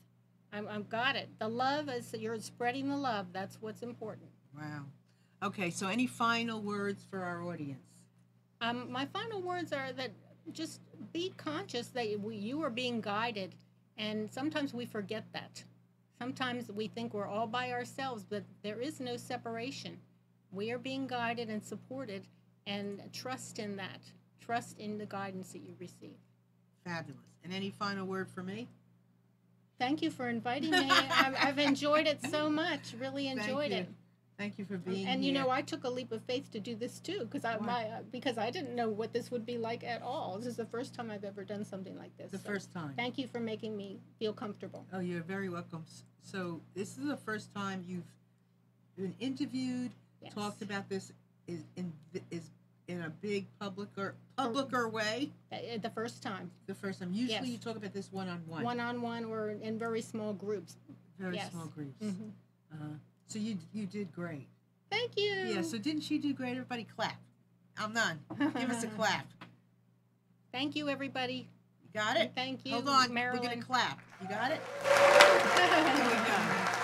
I've got it. The love is, you're spreading the love. That's what's important. Wow. Okay, so any final words for our audience? My final words are that just be conscious that you are being guided, and sometimes we forget that. Sometimes we think we're all by ourselves, but there is no separation. We are being guided and supported, and trust in that. Trust in the guidance that you receive. Fabulous. And any final word for me? Thank you for inviting me. I've enjoyed it so much. Really enjoyed it. Thank you for being And here. you know, I took a leap of faith to do this too, because I didn't know what this would be like at all. This is the first time I've ever done something like this. The first time. Thank you for making me feel comfortable. Oh, you're very welcome. So this is the first time you've been interviewed, Yes. talked about this is in a big publicer way. The first time. The first time. Usually Yes. you talk about this one-on-one. One-on-one or in very small groups. Very Yes. small groups. Mm-hmm. So you did great. Thank you. Yeah, so didn't she do great? Everybody clap. I'm none. Give us a clap. Thank you, everybody. You got it? Thank you, Hold on. Marilyn. We're going to clap. You got it? There we go.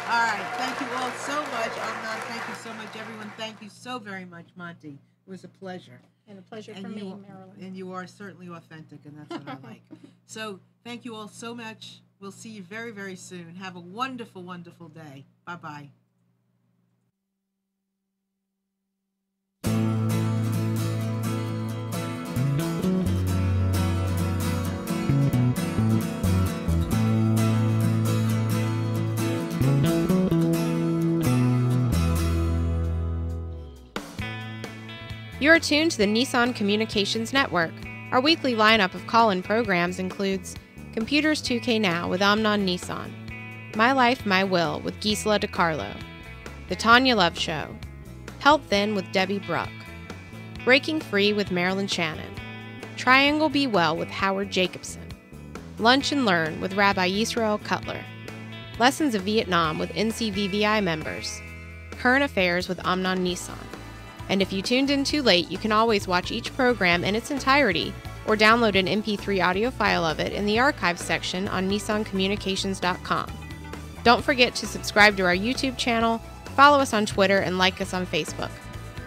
All right. Thank you all so much. Amnon, thank you so much, everyone. Thank you so very much, Monty. It was a pleasure. And a pleasure And for me, you, Marilyn. And you are certainly authentic, and that's what I like. So thank you all so much. We'll see you very, very soon. Have a wonderful, wonderful day. Bye-bye. You are tuned to the Nissan Communications Network. Our weekly lineup of call-in programs includes Computers 2K Now with Amnon Nissan, My Life, My Will with Gisela DiCarlo, The Tanya Love Show, Health Then with Debbie Bruck, Breaking Free with Marilyn Shannon, Triangle Be Well with Howard Jacobson, Lunch and Learn with Rabbi Yisrael Cutler, Lessons of Vietnam with NCVVI members, Current Affairs with Amnon Nissan. And if you tuned in too late, you can always watch each program in its entirety or download an MP3 audio file of it in the archives section on nissancommunications.com. Don't forget to subscribe to our YouTube channel, follow us on Twitter, and like us on Facebook.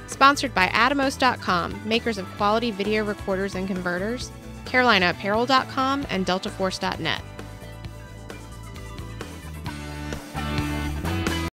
Sponsored by Atomos.com, makers of quality video recorders and converters, CarolinaApparel.com, and DeltaForce.net.